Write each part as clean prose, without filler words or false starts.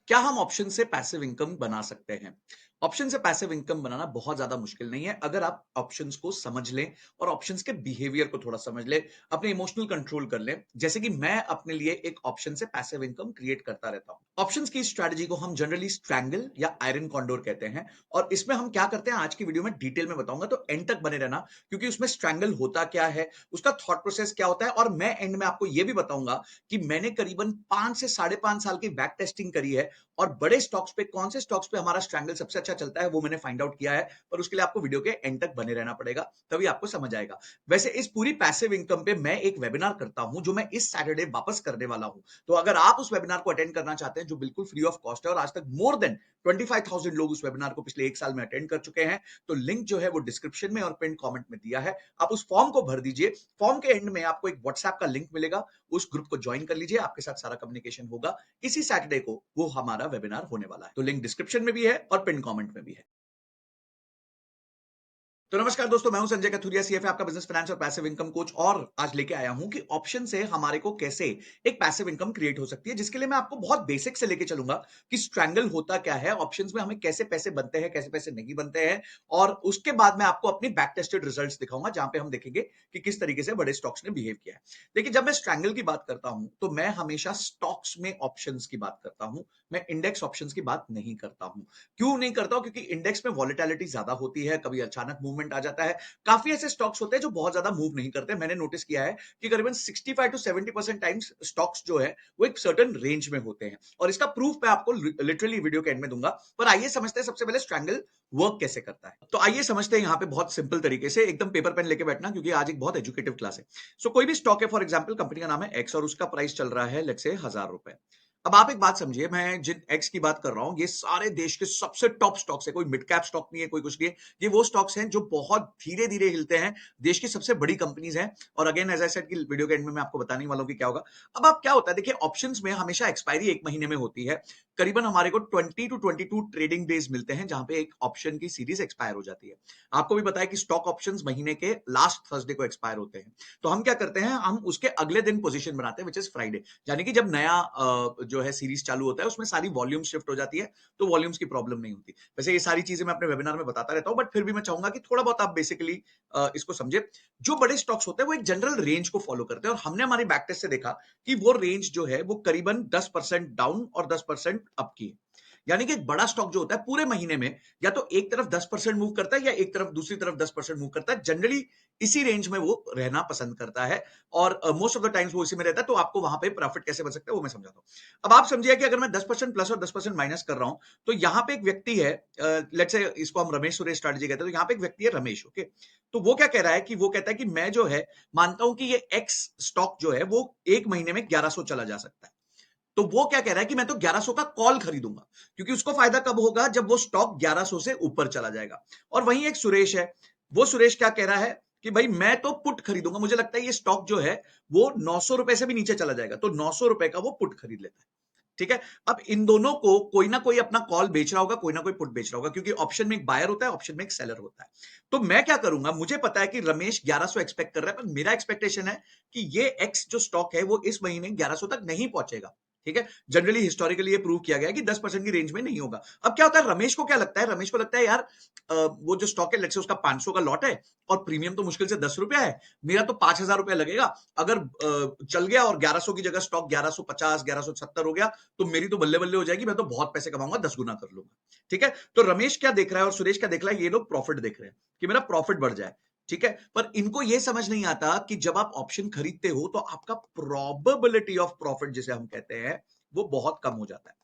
क्या हम ऑप्शन से पैसिव इनकम बना सकते हैं? ऑप्शन से पैसिव इनकम बनाना बहुत ज्यादा मुश्किल नहीं है अगर आप ऑप्शंस को समझ लें और ऑप्शंस के बिहेवियर को थोड़ा समझ लें, अपने इमोशनल कंट्रोल कर लें। जैसे कि मैं अपने लिए एक ऑप्शन से पैसिव इनकम क्रिएट करता रहता हूं। ऑप्शंस की स्ट्रैटेजी को हम जनरली स्ट्रैंगल या आयरन कॉन्डोर कहते हैं। और इसमें हम क्या करते हैं आज की वीडियो में डिटेल में बताऊंगा, तो एंड तक बने रहना, क्योंकि उसमें स्ट्रैंगल होता क्या है, उसका थॉट प्रोसेस क्या होता है, और मैं एंड में आपको यह भी बताऊंगा कि मैंने करीबन 5 से 5.5 साल की बैक टेस्टिंग करी है और बड़े स्टॉक्स पे कौन से स्टॉक्स पे हमारा स्ट्रैंगल सबसे अच्छा चलता है वो मैंने फाइंड आउट किया है। पर उसके लिए आपको वीडियो के एंड तक बने रहना पड़ेगा, तभी आपको समझ आएगा। वैसे इस पूरी पैसिव इनकम पे मैं एक वेबिनार करता हूं जो मैं इस सैटरडे वापस करने वाला हूं। तो अगर आप उस वेबिनार को अटेंड करना चाहते हैं जो बिल्कुल फ्री ऑफ कॉस्ट है, और आज तक मोर देन 25,000 लोग उस वेबिनार को पिछले 1 साल में अटेंड कर चुके हैं, तो लिंक जो है वो डिस्क्रिप्शन में और पिन कमेंट में दिया है। आप उस फॉर्म को भर दीजिए। फॉर्म के एंड में आपको एक व्हाट्सएप का लिंक मिलेगा, उस ग्रुप को ज्वाइन कर लीजिए, आपके साथ सारा कम्युनिकेशन होगा। इसी सैटरडे को वो हमारा वेबिनार होने वाला है, तो लिंक डिस्क्रिप्शन में भी है और पिन कमेंट में भी है। तो नमस्कार दोस्तों, मैं हूं संजय कथुरिया, सीएफए, आपका बिजनेस फाइनेंस और पैसिव इनकम कोच। और आज लेके आया हूं कि ऑप्शन से हमारे को कैसे एक पैसिव इनकम क्रिएट हो सकती है, जिसके लिए मैं आपको बहुत बेसिक से लेके चलूंगा कि स्ट्रैंगल होता क्या है, ऑप्शंस में हमें कैसे पैसे बनते हैं, कैसे पैसे नहीं बनते हैं। और उसके बाद मैं आपको अपनी बैक टेस्टेड रिजल्ट्स दिखाऊंगा, जहां पे हम देखेंगे कि किस तरीके से बड़े स्टॉक्स ने बिहेव किया है। देखिए, जब मैं स्ट्रैंगल की बात करता हूं तो मैं हमेशा स्टॉक्स में ऑप्शंस की बात करता हूं, मैं इंडेक्स ऑप्शंस की बात नहीं करता हूं। क्यों नहीं करता हूं? क्योंकि इंडेक्स में वॉलेटिलिटी ज्यादा होती है, कभी अचानक मूवमेंट आ जाता है। काफी ऐसे स्टॉक्स होते हैं जो बहुत ज्यादा मूव नहीं करते। मैंने नोटिस किया है कि करीबन 65 to 70% टाइम्स स्टॉक्स जो है वो एक सर्टेन रेंज में होते हैं, और इसका प्रूफ मैं आपको लिटरली वीडियो के एंड में दूंगा। पर आइए समझते हैं सबसे पहले स्ट्रैंगल वर्क कैसे करता है। तो आइए समझते हैं यहाँ पे बहुत सिंपल तरीके से, एकदम पेपर पेन लेके बैठना, क्योंकि आज एक बहुत एजुकेटिव क्लास है। सो कोई भी स्टॉक है, फॉर एग्जाम्पल कंपनी का नाम है एक्स और उसका प्राइस चल रहा है लेट्स से 1,000 रुपए। अब आप एक बात समझिए, मैं जिन एक्स की बात कर रहा हूं ये सारे देश के सबसे टॉप स्टॉक्स है, कोई मिड कैप स्टॉक नहीं है, कोई कुछ नहीं है। ये वो स्टॉक्स हैं जो बहुत धीरे धीरे हिलते हैं, देश की सबसे बड़ी कंपनीज हैं। और अगेन एज आई सेड कि वीडियो के एंड में मैं आपको बताने वाला हूं कि क्या होगा। अब आप क्या होता है, देखिए ऑप्शंस में हमेशा एक्सपायरी 1 महीने में होती है। करीबन हमारे को 20 to 22 ट्रेडिंग डेज मिलते हैं जहां पे एक ऑप्शन की सीरीज एक्सपायर हो जाती है। आपको भी पता है कि स्टॉक ऑप्शंस महीने के लास्ट थर्सडे को एक्सपायर होते हैं। तो हम क्या करते हैं, हम उसके अगले दिन पोजीशन बनाते हैं विच इज फ्राइडे। यानी कि जब नया जो है सीरीज चालू होता है उसमें सारी वॉल्यूम शिफ्ट हो जाती है, तो वॉल्यूम्स की प्रॉब्लम नहीं होती। वैसे ये सारी चीजें मैं अपने वेबिनार में बताता रहता हूं, बट फिर भी मैं चाहूंगा कि थोड़ा बहुत आप बेसिकली इसको समझे। जो बड़े स्टॉक्स होते हैं वो एक जनरल रेंज को फॉलो करते हैं, और हमने हमारी बैक टेस्ट से देखा कि वो रेंज जो है वो करीबन 10% डाउन और 10% अप की है। यानी कि एक बड़ा स्टॉक जो होता है पूरे महीने में या तो एक तरफ 10% मूव करता है या एक तरफ दूसरी तरफ 10% मूव करता है। जनरली इसी रेंज में वो रहना पसंद करता है, और मोस्ट ऑफ द टाइम्स वो इसी में रहता है। तो आपको वहां पे प्रॉफिट कैसे बन सकता है वो मैं समझाता हूं। अब आप समझिए कि अगर मैं 10% प्लस और 10% माइनस कर रहा हूं, तो यहां पे एक व्यक्ति है, लेट्स से इसको हम रमेश सुरेश स्ट्रैटेजी कहते हैं। तो यहां पे एक व्यक्ति है रमेश, ओके। तो वो क्या कह रहा है कि वो कहता है कि मैं जो है मानता हूं कि ये एक्स स्टॉक जो है वो एक महीने में 1100 चला जा सकता है। तो वो क्या कह रहा है कि मैं तो 1100 का कॉल खरीदूंगा, क्योंकि उसको फायदा कब होगा, जब वो स्टॉक 1100 से ऊपर चला जाएगा। और वहीं एक सुरेश है, वो सुरेश क्या कह रहा है कि भाई मैं तो पुट खरीदूंगा, मुझे लगता है ये स्टॉक जो है वो 900 रुपए से भी नीचे चला जाएगा, तो 900 रुपए का वो पुट खरीद लेता है। ठीक है। अब इन दोनों को कोई ना कोई अपना कॉल बेच रहा होगा, कोई ना कोई पुट बेच रहा होगा, क्योंकि ऑप्शन में एक बायर होता है, ऑप्शन में एक सेलर होता है। तो मैं क्या करूंगा, मुझे पता है कि रमेश 1100 एक्सपेक्ट कर रहा है, पर मेरा एक्सपेक्टेशन है कि ये एक्स जो स्टॉक है वो इस महीने 1100 तक नहीं पहुंचेगा। ठीक है। जनरली हिस्टोरिकली ये प्रूव किया गया है कि 10% की रेंज में नहीं होगा। अब क्या होता है, रमेश को क्या लगता है, रमेश को लगता है यार वो जो स्टॉक है लेट्स से उसका 500 का लॉट है, और प्रीमियम तो मुश्किल से 10 रुपया है, मेरा तो 5,000 रुपया लगेगा। अगर चल गया और 1100 की जगह स्टॉक 1150 1170 हो गया, तो मेरी तो बल्ले बल्ले हो जाएगी, मैं तो बहुत पैसे कमाऊंगा, 10 गुना कर लूंगा। ठीक है। तो रमेश क्या देख रहा है और सुरेश क्या देख रहा है, ये लोग प्रॉफिट देख रहे हैं कि मेरा प्रॉफिट बढ़ जाए। ठीक है। पर इनको यह समझ नहीं आता कि जब आप ऑप्शन खरीदते हो तो आपका प्रोबेबिलिटी ऑफ प्रॉफिट जिसे हम कहते हैं वो बहुत कम हो जाता है।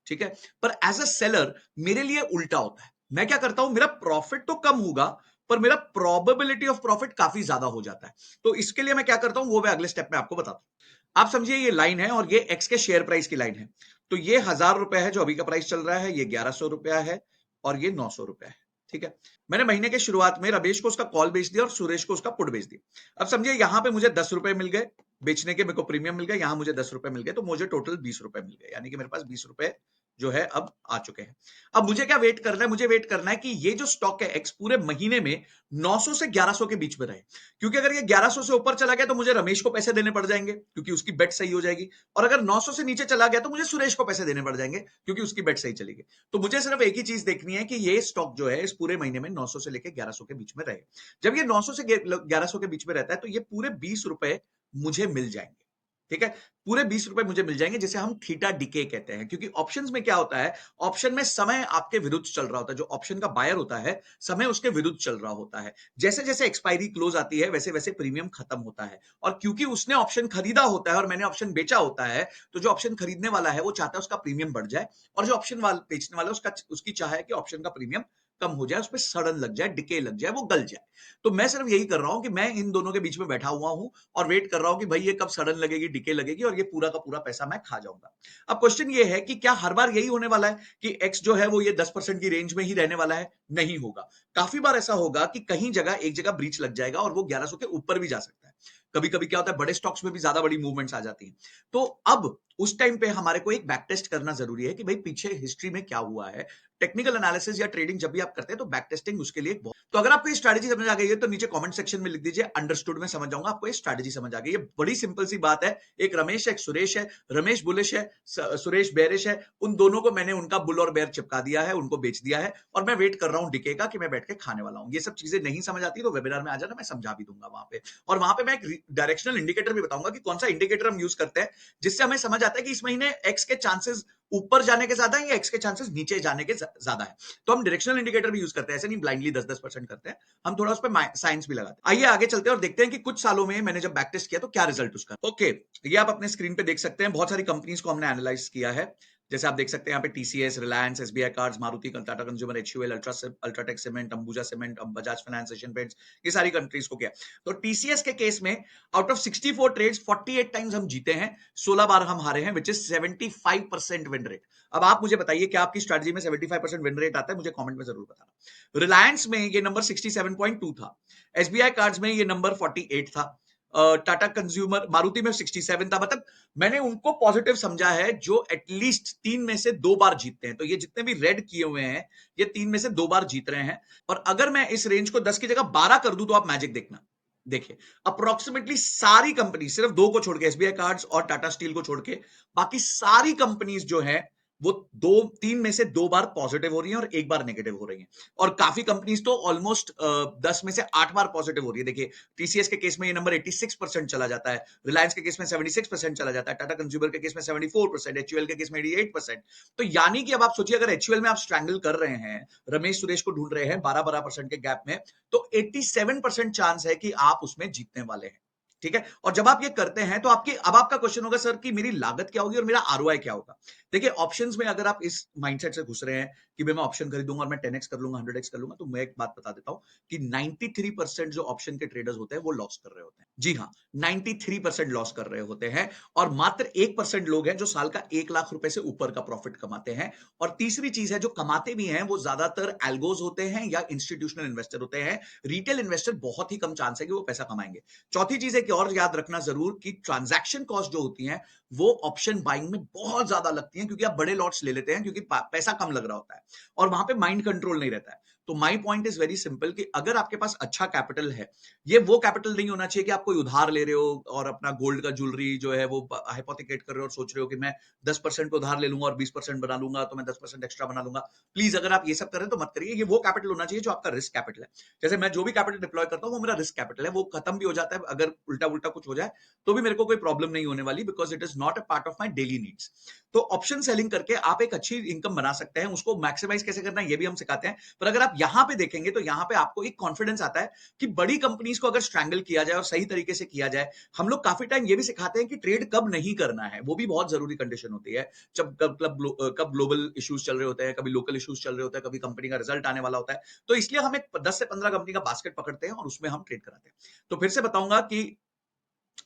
ठीक है। पर एज अ सेलर मेरे लिए उल्टा होता है। मैं क्या करता हूं, मेरा प्रॉफिट तो कम होगा, पर मेरा प्रोबेबिलिटी ऑफ प्रॉफिट काफी ज्यादा हो जाता है। तो इसके लिए मैं क्या करता हूं वो मैं अगले स्टेप में आपको बताता हूं। आप समझिए ये लाइन है और ये एक्स के शेयर प्राइस की लाइन है। तो ये 1,000 रुपए है जो अभी का प्राइस चल रहा है, ये 1,100 रुपया है, और ये 900 रुपया है। ठीक है। मैंने महीने के शुरुआत में रमेश को उसका कॉल बेच दिया और सुरेश को उसका पुट बेच दिया। अब समझिए यहां पे मुझे 10 रुपए मिल गए बेचने के, मेरे को प्रीमियम मिल गया, यहां मुझे 10 रुपए मिल गए, तो मुझे टोटल 20 रुपए मिल गए, यानी कि मेरे पास 20 रुपए जो है अब आ चुके हैं। अब मुझे क्या वेट करना है? मुझे वेट करना है कि ये जो स्टॉक है एक्स पूरे महीने में 900 से 1100 के बीच में रहे, क्योंकि अगर ये 1100 से ऊपर चला गया तो मुझे रमेश को पैसे देने पड़ जाएंगे क्योंकि उसकी बेट सही हो जाएगी, और अगर 900 से नीचे चला गया तो मुझे सुरेश को पैसे देने पड़ जाएंगे क्योंकि उसकी बेट सही चलेगी। तो मुझे सिर्फ एक ही चीज देखनी है कि ये स्टॉक जो है इस पूरे महीने में 900 से लेकर 1100 के बीच में रहे। जब ये 900 से 1100 के बीच में रहता है तो ये पूरे 20 रुपए मुझे मिल जाएंगे। ठीक है, पूरे 20 रुपए मुझे मिल जाएंगे, जिसे हम थीटा डिके कहते हैं, क्योंकि ऑप्शंस में क्या होता है, ऑप्शन में समय आपके विरुद्ध चल रहा होता है। जो ऑप्शन का बायर होता है समय उसके विरुद्ध चल रहा होता है। जैसे जैसे एक्सपायरी क्लोज आती है वैसे वैसे प्रीमियम खत्म होता है, और क्योंकि उसने ऑप्शन खरीदा होता है और मैंने ऑप्शन बेचा होता है, तो जो ऑप्शन खरीदने वाला है वो चाहता है उसका प्रीमियम बढ़ जाए, और जो ऑप्शन वाला बेचने वाला है उसका उसकी चाह है कि ऑप्शन का प्रीमियम कम हो जाए, उसमें सड़न लग जाए, डिके लग जाए, वो गल जाए। तो मैं सिर्फ यही कर रहा हूं कि मैं इन दोनों के बीच में बैठा हुआ हूं और वेट कर रहा हूं कि भाई ये कब सडन लगेगी, डिके लगेगी, और ये पूरा का पूरा पैसा मैं खा जाऊंगा। अब क्वेश्चन ये है कि क्या हर बार यही होने वाला है कि एक्स जो है वो ये 10% की रेंज में ही रहने वाला है? नहीं होगा। काफी बार ऐसा होगा कि कहीं जगह एक जगह ब्रीच लग जाएगा और वो 1100 के ऊपर भी जा सकता है। कभी कभी क्या होता है, बड़े स्टॉक्स में भी ज्यादा बड़ी मूवमेंट्स आ जाती हैं। तो अब उस टाइम पे हमारे को एक बैक टेस्ट करना जरूरी है कि भाई पीछे हिस्ट्री में क्या हुआ है। टेक्निकल एनालिसिस या ट्रेडिंग जब भी आप करते हैं तो बैक टेस्टिंग उसके लिए तो अगर आपको ये स्ट्रैटेजी समझ आ गई है तो नीचे कमेंट सेक्शन में लिख दीजिए अंडरस्टूड, मैं समझ जाऊंगा आपको ये स्ट्रैटेजी समझ आ गई है। बड़ी सिंपल सी बात है, एक रमेश है एक सुरेश है, रमेश बुलिश है, सुरेश बेरिश है, उन दोनों को मैंने उनका बुल और बेयर चिपका दिया है, उनको बेच दिया है, और मैं वेट कर रहा हूं डिके का कि मैं बैठ के खाने वाला हूं। ये सब चीजें नहीं समझ आती तो वेबिनार में आ जाना, मैं समझा भी दूंगा वहां पे। और वहां पे मैं एक डायरेक्शनल इंडिकेटर भी बताऊंगा कि कौन सा इंडिकेटर हम यूज करते हैं जिससे हमें समझ आता है कि इस महीने एक्स के चांसेस ऊपर जाने के ज्यादा है या एक्स के चांसेस नीचे जाने के ज्यादा है। तो हम डायरेक्शनल इंडिकेटर भी यूज करते हैं, ऐसे नहीं ब्लाइंडली 10-10% करते हैं, हम थोड़ा उस पर साइंस भी लगाते हैं। आइए आगे चलते हैं और देखते हैं कि कुछ सालों में मैंने जब बैक टेस्ट किया तो क्या रिजल्ट उसका। ओके, ये आप अपने स्क्रीन पे देख सकते हैं, बहुत सारी कंपनीज को हमने एनालाइज किया है। जैसे आप देख सकते हैं यहाँ पे TCS, Reliance, SBI cards, Maruti, Tata consumer, HUL, UltraTech cement, Ambuja cement, Bajaj finance, Asian paints, ये सारी कंट्रीज को किया। तो टीसीएस के केस में आउट ऑफ 64 ट्रेड्स 48 टाइम्स हम जीते हैं, 16 बार हम हारे हैं, विच इज 75% विन रेट। अब आप मुझे बताइए क्या आपकी स्ट्रेटजी में 75% विन रेट आता है? मुझे कमेंट में जरूर बताना। रिलायंस में ये नंबर 67.2 था, एसबीआई कार्ड्स में ये नंबर 48 था, टाटा कंज्यूमर, मारुति में 67 था। मतलब मैंने उनको पॉजिटिव समझा है जो एटलीस्ट 3 में से 2 बार जीतते हैं। तो ये जितने भी रेड किए हुए हैं ये 3 में से 2 बार जीत रहे हैं। और अगर मैं इस रेंज को 10 की जगह 12 कर दूं तो आप मैजिक देखना। देखिए, अप्रोक्सीमेटली सारी कंपनी, सिर्फ 2 को छोड़ के, एसबीआई कार्ड्स और टाटा स्टील को छोड़ के, बाकी सारी कंपनीज जो है वो 3 में से 2 बार पॉजिटिव हो रही हैं और 1 बार नेगेटिव हो रही हैं। और काफी कंपनीज तो ऑलमोस्ट 10 में से 8 बार पॉजिटिव हो रही है। देखिए, टीसीएस के केस में ये नंबर 86% चला जाता है, रिलायंस के केस में 76% चला जाता है, टाटा कंज्यूमर के केस में 74%, एचयूएल के केस में 88%। तो यानी कि अब आप सोचिए, अगर एचयूएल में आप स्ट्रैंगल कर रहे हैं, रमेश सुरेश को ढूंढ रहे हैं 12-12% के गैप में, तो 87% चांस है कि आप उसमें जीतने वाले हैं। ठीक है, और जब आप ये करते हैं तो आपकी, अब आपका क्वेश्चन होगा सर कि मेरी लागत क्या होगी और मेरा आरओआई क्या होगा। देखिए, ऑप्शंस में अगर आप इस माइंडसेट से घुस रहे हैं कि मैं ऑप्शन खरीदूंगा और मैं 10x कर लूंगा, 100x कर लूंगा, तो मैं एक बात बता देता हूं कि 93% जो ऑप्शन के ट्रेडर्स होते हैं वो लॉस कर रहे होते हैं। जी हाँ, 93% लॉस कर रहे होते हैं, और मात्र 1% लोग हैं जो साल का 1 लाख रुपए से ऊपर का प्रॉफिट कमाते हैं। और तीसरी चीज है, जो कमाते भी हैं वो ज्यादातर एल्गोज होते हैं या इंस्टीट्यूशनल इन्वेस्टर होते हैं। रिटेल इन्वेस्टर बहुत ही कम चांस है कि वो पैसा कमाएंगे। चौथी चीज है कि और याद रखना जरूर कि ट्रांजैक्शन कॉस्ट जो होती है वो ऑप्शन बाइंग में बहुत ज्यादा लगती है, क्योंकि आप बड़े लॉट्स ले लेते हैं क्योंकि पैसा कम लग रहा होता है और वहां पे माइंड कंट्रोल नहीं रहता है। तो my point is very simple कि अगर आपके पास अच्छा कैपिटल है, ये वो कैपिटल नहीं होना चाहिए कि आप कोई उधार ले रहे हो और अपना गोल्ड का ज्वेलरी जो है वो हाइपोथिकेट कर रहे हो और सोच रहे हो कि मैं 10% पे उधार ले लूंगा और 20% बना लूंगा तो मैं 10% एक्स्ट्रा बना लूंगा। प्लीज, अगर आप ये सब कर रहे हैं तो मत करिए। ये वो कैपिटल होना चाहिए जो आपका रिस्क कैपिटल है। जैसे मैं जो भी कैपिटल डिप्लॉय करता हूं वो मेरा रिस्क कैपिटल है, वो खत्म भी हो जाता है, अगर उल्टा उल्टा कुछ हो जाए तो भी मेरे को कोई प्रॉब्लम नहीं होने वाली, because it is not a part of my daily needs. तो ऑप्शन सेलिंग करके आप एक अच्छी इनकम बना सकते हैं, उसको मैक्सिमाइज कैसे करना है ये भी हम सिखाते हैं। पर अगर आप यहां पे देखेंगे तो यहां पे आपको एक कॉन्फिडेंस आता है कि बड़ी कंपनीज को अगर स्ट्रैंगल किया जाए और सही तरीके से किया जाए। हम लोग काफी टाइम ये भी सिखाते हैं कि ट्रेड कब नहीं करना है, वो भी बहुत जरूरी कंडीशन होती है। जब कब ग्लोबल इश्यूज चल रहे होते हैं, कभी लोकल इश्यूज चल रहे होते हैं, कभी कंपनी का रिजल्ट आने वाला होता है। तो इसलिए हम एक 10 से 15 कंपनी का बास्केट पकड़ते हैं और उसमें हम ट्रेड कराते हैं। तो फिर से बताऊंगा कि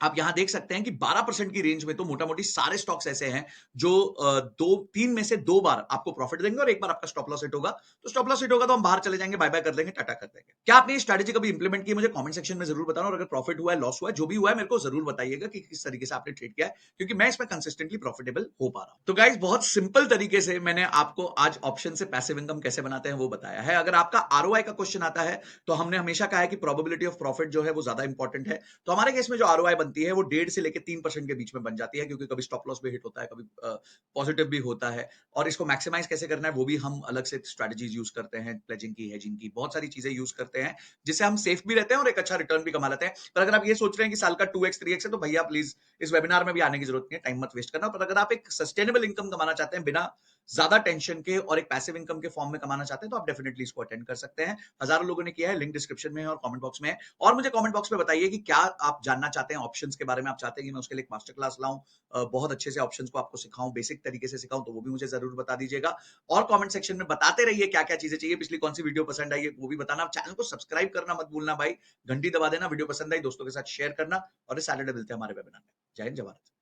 आप यहां देख सकते हैं कि 12% की रेंज में तो मोटा-मोटी सारे स्टॉक्स ऐसे हैं जो 2-3 में से 2 बार आपको प्रॉफिट देंगे और 1 बार आपका स्टॉप लॉस हिट होगा। तो स्टॉप लॉस हिट होगा तो हम बाहर चले जाएँगे, बाय-बाय कर देंगे, टाटा कर देंगे। क्या आपने ये स्ट्रैटेजी कभी इंप्लीमेंट की है? मुझे कमेंट सेक्शन में ज़रूर बताना और अगर प्रॉफिट हुआ है, लॉस हुआ है, जो भी हुआ है मेरे को ज़रूर बताइएगा कि किस तरीके से आपने ट्रेड किया है, क्योंकि मैं इसमें कंसिस्टेंटली प्रॉफिटेबल हो पा रहा हूं। तो गाइस बहुत सिंपल तरीके से मैंने आपको आज ऑप्शन से पैसिव इनकम कैसे बनाते हैं वो बताया है। अगर आपका आरओआई का क्वेश्चन आता है तो हमने हमेशा कहा है कि प्रोबेबिलिटी ऑफ प्रॉफिट जो है वो ज्यादा इंपॉर्टेंट है। तो हमारे केस में जो आरओआई बनती है वो 1.5 से लेकर 3% के बीच में बन जाती है, क्योंकि कभी स्टॉप लॉस भी हिट होता है, कभी पॉजिटिव भी होता है। और इसको मैक्सिमाइज कैसे करना है वो भी हम अलग से स्ट्रेटजीज यूज करते हैं, प्लेजिंग की, हेजिंग की, बहुत सारी चीजें यूज करते हैं जिससे हम सेफ भी रहते हैं और एक अच्छा रिटर्न भी कमा लेते हैं। पर अगर आप ये सोच रहे हैं कि साल का 2x 3x है तो भैया प्लीज इस वेबिनार में भी आने की जरूरत नहीं है, टाइम मत वेस्ट करना। पर अगर आप एक सस्टेनेबल इनकम कमाना चाहते हैं बिना ज्यादा टेंशन के और एक पैसिव इनकम के फॉर्म में कमाना चाहते हैं तो आप डेफिनेटली इसको अटेंड कर सकते हैं। हजारों लोगों ने किया है, लिंक डिस्क्रिप्शन में है और कमेंट बॉक्स में है। और मुझे कमेंट बॉक्स में बताइए कि क्या आप जानना चाहते हैं ऑप्शंस के बारे में, आप चाहते हैं कि मैं उसके लिए एक मास्टर क्लास लाऊं, बहुत अच्छे से ऑप्शंस को आपको सिखाऊं, बेसिक तरीके से सिखाऊं, तो वो भी मुझे जरूर बता दीजिएगा। और कमेंट सेक्शन में बताते रहिए क्या क्या चीजें चाहिए, पिछली कौन सी वीडियो पसंद आई है वो भी बताना। चैनल को सब्सक्राइब करना मत भूलना भाई, घंटी दबा देना, वीडियो पसंद आई दोस्तों के साथ शेयर करना। और इस सैटरडे मिलते हैं हमारे वेबिनार में। जय हिंद, जय भारत।